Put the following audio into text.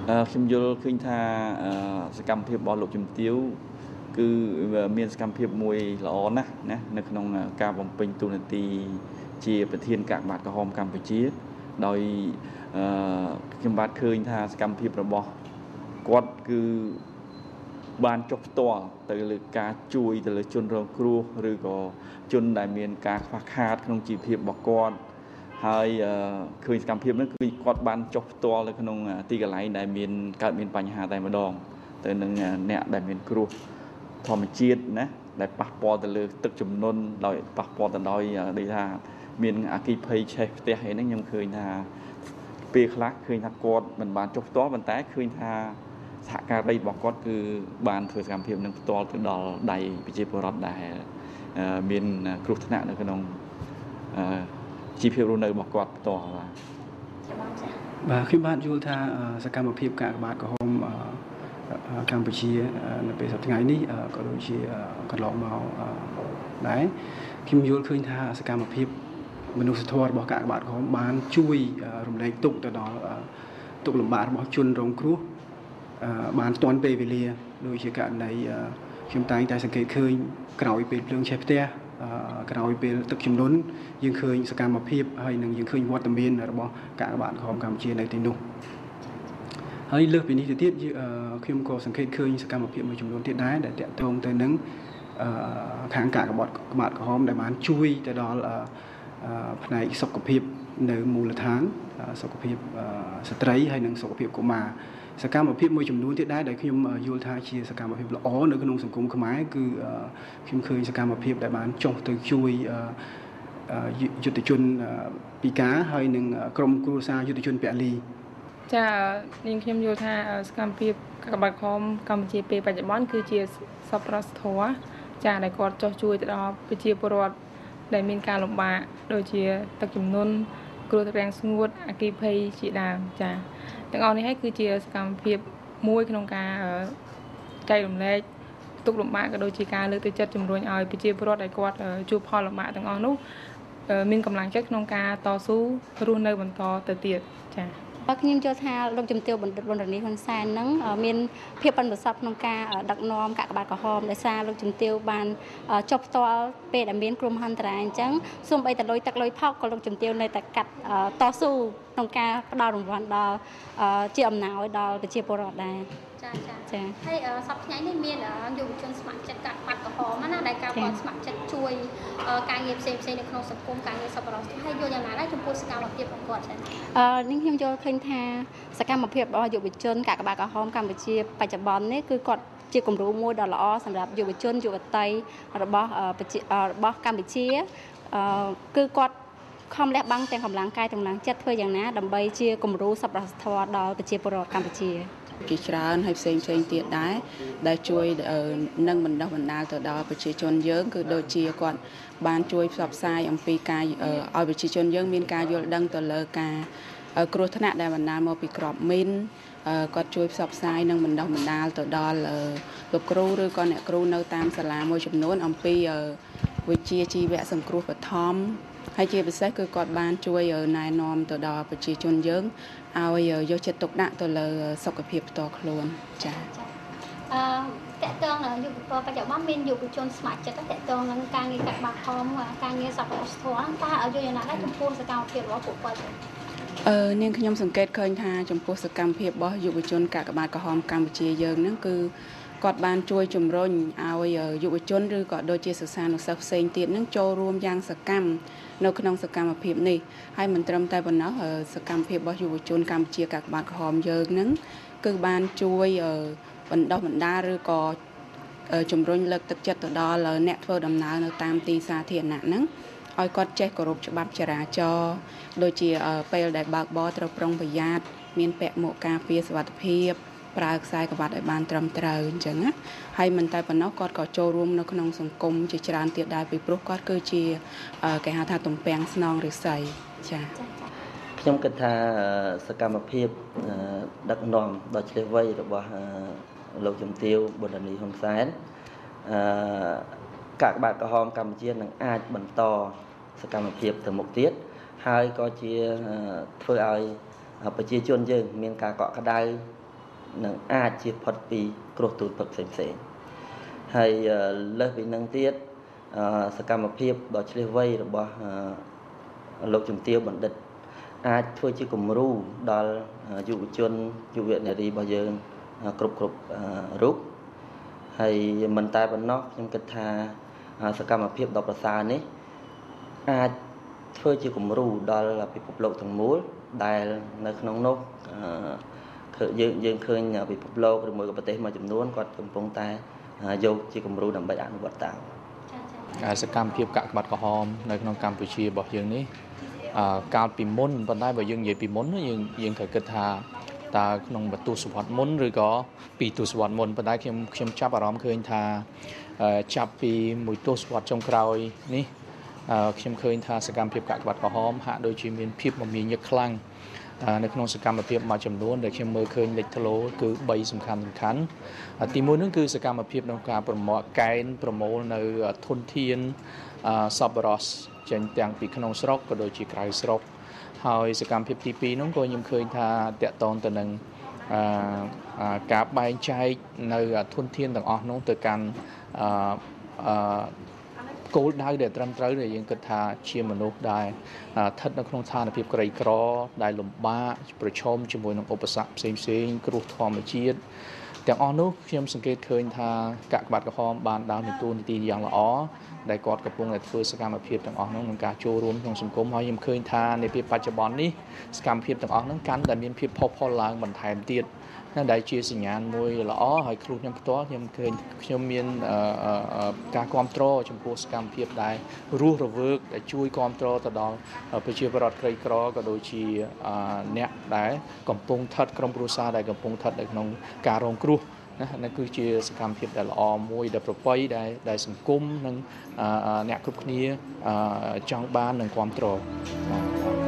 ខ្ញុំយល់ឃើញថាសកម្មភាពរបស់លោកជំទាវគឺមានសកម្មភាពមួយល្អណាស់ណានៅក្នុងការបំពេញតួនាទីជាប្រធានកាកបាទក្រហមកម្ពុជាដោយខ្ញុំបាទឃើញថាសកម្មភាពរបស់គាត់គឺបានចុះផ្ទាល់ទៅលើការជួយទៅលើជនរងគ្រោះឬក៏ជនដែលមានការខ្វះខាតក្នុងជីវភាពរបស់គាត់ហើយឃើញសកម្មភាពនេះគឺគាត់បានចុះផ្ទាល់នៅក្នុងទីកន្លែងដែលកើតមានបញ្ហាតែម្ដងទៅនឹងអ្នកដែលមានគ្រោះធម្មជាតិណាដែលប៉ះពាល់ទៅលើទឹកជំនន់ដោយប៉ះពាល់ទៅដោយដូចថាមានអគ្គិភ័យឆេះផ្ទះអីហ្នឹងខ្ញុំឃើញថាពេលខ្លះឃើញថាគាត់មិនបានចុះផ្ទាល់ប៉ុន្តែឃើញថាសហការីរបស់គាត់គឺបានធ្វើសកម្មភាពនឹងផ្ទាល់ទៅដល់ដៃប្រជាពលរដ្ឋដែលមានគ្រោះថ្នាក់នៅក្នុងជីវភាពរស់នៅរបស់គាត់ផ្ទាល់បាទខ្ញុំបាទយល់ថាសកម្មភាពកាកបាទក្រហមកម្ពុជានៅពេលសប្តាហ៍ថ្ងៃនេះក៏ដូចជាកន្លងមកដែរខ្ញុំយល់ឃើញថាសកម្មភាពមនុស្សធម៌របស់កាកបាទក្រហមបានជួយរំលែកទុក្ខទៅដល់ទុក្ខលំបាករបស់ជនរងគ្រោះបានទាន់ពេលវេលាដូចជាករណីខ្ញុំតែងតែសង្កេតឃើញក្រោយពេលភ្លើងឆេះផ្ទះក្រោយពេលទឹកជំនន់យើងឃើញសកម្មភាពហើយនឹងយើងឃើញវត្តមានរបស់កាកបាទក្រហមកម្ពុជានៅទីនោះហើយលើសពីនេះទៅទៀតខ្ញុំក៏សង្កេតឃើញសកម្មភាពមួយចំនួនទៀតដែរដែលតាក់ទងទៅនឹងខាងកាកបាទក្រហមដែលបានជួយទៅដល់ផ្នែកសុខភាពនៅមូលដ្ឋានសុខភាពស្ត្រីហើយនិងសុខភាពកុមារសកម្មភាពមួយចំនួនទៀតដែរដែលខ្ញុំយល់ថាជាសកម្មភាពល្អនៅក្នុងសង្គមខ្មែរគឺខ្ញុំឃើញសកម្មភាពដែលបានចុះទៅជួយយុទ្ធជនពិការហើយនិងក្រុមគ្រួសារយុទ្ធជនពលីចានាងខ្ញុំយល់ថាសកម្មភាពកាកបាទក្រហមកម្ពុជាពេលបច្ចុប្បន្នគឺជាសប្បុរសធម៌ចាដែលគាត់ចុះជួយទៅដល់ប្រជាពលរដ្ឋដែលមានការលំបាកដូចជាទឹកជំនន់គ្រោះរាំងស្ងួតអគ្គិភ័យជាដើមចាទាំងអស់នេះហើយគឺជាសកម្មភាពមួយក្នុងការចែករំលែកទុក្ខលំបាកក៏ដូចជាការលើកទឹកចិត្តជំរុញឲ្យប្រជាពលរដ្ឋដែលគាត់ជួបផលលំបាកទាំងអស់នោះមានកម្លាំងចិត្តក្នុងការតស៊ូរស់នៅបន្តទៅទៀតចាខ្ញុំយល់ថាលោកជំទាវបណ្ឌិតវណ្ណនីហ៊ុនសែននឹងមានភាពប៉ិនប្រសប់ក្នុងការដឹកនាំកាកបាទក្រហមដោយសារលោកជំទាវបានចុះផ្ទាល់ពេលដែលមានគ្រោះមហន្តរាយអញ្ចឹងសូម្បីតែលុយទឹកលុយផោកក៏លោកជំទាវនៅតែកាត់តស៊ូក្នុងការផ្ដល់រង្វាន់ដល់ជាអំណោយដល់ប្រជាពលរដ្ឋដែរចាហើយសប្តាហ៍ថ្ងៃនេះមានយុវជនស្ម័គ្រចិត្តកាកបាទក្រហមណាដែលការគាត់ស្ម័គ្រចិត្តជួយការងារផ្សេងៗនៅក្នុងសង្គមការងារសប្បុរសធម៌ហើយយល់យ៉ាងណាដែរចំពោះសកម្មភាពរបស់គាត់ចានេះខ្ញុំយល់ឃើញថាសកម្មភាពរបស់យុវជនកាកបាទក្រហមកម្ពុជាបច្ចុប្បន្ននេះគឺគាត់ជាគំរូមួយដ៏ល្អសម្រាប់យុវជនយុវតីរបស់កម្ពុជាគឺគាត់ខំលះបង់ទាំងកម្លាំងកាយទាំងកម្លាំងចិត្តធ្វើយ៉ាងណាដើម្បីជាគំរូសប្បុរសធម៌ដល់ប្រជាពលរដ្ឋកម្ពុជាជាច្រើនហើយផ្សេងទៀតដែរដែលជួយនឹងបណ្ដុះបណ្ដាលទៅដល់ប្រជាជនយើងគឺដូចជាគាត់បានជួយផ្សព្វផ្សាយអំពីការឲ្យប្រជាជនយើងមានការយល់ដឹងទៅលើការគ្រោះថ្នាក់ដែលបណ្ដាលមកពីគ្រាប់មីនគាត់ជួយផ្សព្វផ្សាយនិងបណ្ដុះបណ្ដាលទៅដល់លោកគ្រូឬក៏អ្នកគ្រូនៅតាមសាលាមួយចំនួនអំពីវិជ្ជាជីវៈសង្គ្រោះបឋមហើយជាពិសេសគឺគាត់បានជួយណែនាំទៅដល់ប្រជាជនយើងឲ្យយកចិត្តទុកដាក់ទៅលើសុខភាពផ្ទាល់ខ្លួនចា៎តកតងយុវជនបច្ចុប្បន្នមានយុវជនស្ម័គ្រចិត្តតកតងនឹងការងារកាត់បាតហមការងារសប្បុរសធម៌តើឲ្យយល់យ៉ាងណាដែរចំពោះសកម្មភាពរបស់ពួកគាត់នាងខ្ញុំសង្កេតឃើញថាចំពោះសកម្មភាពរបស់យុវជនកាកបាទក្រហមកម្ពុជាយើងហ្នឹងគឺគាត់បានជួយជំរុញឲ្យយុវជនឬក៏ដូចជាសិស្សានុសិស្សផ្សេងទៀតនឹងចូលរួមយ៉ាងសកម្មនៅក្នុងសកម្មភាពនេះហើយមិនត្រឹមតែប៉ុណ្ណោះសកម្មភាពរបស់យុវជនកម្ពុជាកាកបាទក្រហមយើងនឹងគឺបានជួយបណ្ដុះបណ្ដាលឬក៏ជំរុញលើកទឹកចិត្តទៅដល់អ្នកធ្វើដំណើរនៅតាមទីសាធារណៈហ្នឹងឲ្យគាត់ចេះគោរពច្បាប់ចរាចរណ៍ដូចជាពេលដែលបើកបរត្រូវប្រុងប្រយ័ត្នមានពាក់មួកការពារសុវត្ថិភាពប្រើខ្សែក្រវ៉ាត់ឲ្យបានត្រឹមត្រូវអញ្ចឹងណាហើយមិនតែប៉ុណ្ណោះគាត់ក៏ចូលរួមនៅក្នុងសង្គមជាច្រើនទៀតដែរពីព្រោះគាត់គឺជាគេហៅថាទំពាំងស្នងរិស័យចា៎ខ្ញុំគិតថាសកម្មភាពដឹកនាំដ៏ឆ្លៀសវៃរបស់លោកជំទាវប៊ុនរនីហ៊ុនសែនកាកបាទក្រហមកម្ពុជានឹងអាចបន្តសកម្មភាពទៅមុខទៀតហើយក៏ជាធ្វើឲ្យប្រជាជនយើងមានការកក់ក្ដៅ នឹងអាចជៀសផុតពីគ្រោះទូតព្រឹកផ្សេងៗហើយលើសពីនឹងទៀតសកម្មភាពដ៏ឆ្លៀសវៃរបស់លោកជំទាវបណ្ឌិតអាចធ្វើជាគំរូដល់យុវជនយុវនារីរបស់យើងគ្រប់រូបហើយមិនតែប៉ុណ្ណោះខ្ញុំគិតថាសកម្មភាពដ៏ប្រសើរនេះអាចធ្វើជាគំរូដល់ពិភពលោកទាំងមូលដែលនៅក្នុងនោះយើងឃើញពិភពលោកឬមួយក៏ប្រទេសមួយចំនួនគាត់កំពុងតែយកជាគំរូដើម្បីអនុវត្តតាមសកម្មភាពកាកបាទក្រហមនៅក្នុងកម្ពុជារបស់យើងនេះកាលពីមុនប៉ុន្តែបើយើងនិយាយពីមុនយើងត្រូវគិតថាតើក្នុងទសវត្សរ៍មុនឬក៏ពីទសវត្សរ៍មុនប៉ុន្តែខ្ញុំចាប់អារម្មណ៍ឃើញថាចាប់ពីមួយទសវត្សរ៍ចុងក្រោយនេះខ្ញុំឃើញថាសកម្មភាពកាកបាទក្រហមហាក់ដូចជាមានភាពមមាញឹកខ្លាំងនៅក្នុងសកម្មភាពមួយចំនួនដែលខ្ញុំមើលឃើញលេចធ្លោគឺ3សំខាន់ទី1នោះគឺសកម្មភាពក្នុងការប្រមូលកែនប្រមូលនៅធនធានសប្បុរសចេញទាំងពីក្នុងស្រុកក៏ដូចជាក្រៅស្រុកហើយសកម្មភាពទី2នោះក៏ខ្ញុំឃើញថាតកតងទៅនឹងការបែងចែកនៅធនធានទាំងអស់នោះទៅកាន់គោលដៅដែលត្រឹមត្រូវដែលយើងគិតថាជាមនុស្សដែលស្ថិតនៅក្នុងស្ថានភាពក្រីក្រដែលលំបាកប្រឈមជាមួយនឹងឧបសគ្គផ្សេងៗគ្រោះធម្មជាតិទាំងអស់នោះខ្ញុំសង្កេតឃើញថាកាកបាទក្រហមបានដើរតួនាទីយ៉ាងល្អដែលគាត់កំពុងតែធ្វើសកម្មភាពទាំងអស់នោះក្នុងការចូលរួមក្នុងសង្គមហើយខ្ញុំឃើញថានៅពេលបច្ចុប្បន្ននេះសកម្មភាពទាំងអស់នោះកាន់តែមានភាពផុសផុលឡើងបន្ថែមទៀតដែលជាសញ្ញាណមួយល្អហើយគ្រូខ្ញុំផ្ទាល់ខ្ញុំឃើញខ្ញុំមានការគ្រប់គ្រងចំពោះសកម្មភាពដែលរស់រវើកដែលជួយគ្រប់គ្រងទៅដល់ប្រជាពលរដ្ឋក្រីក្រក៏ដូចជាអ្នកដែលកំពុងស្ថិតក្រុមគ្រួសារដែលកំពុងស្ថិតនៅក្នុងការរងគ្រោះนั่นគឺជាសកម្មភាពដែលល្អមួយដែលប្រពៃដែលសង្គមនិងអ្នកគ្រប់គ្នាចង់បាននិងគ្រប់គ្រង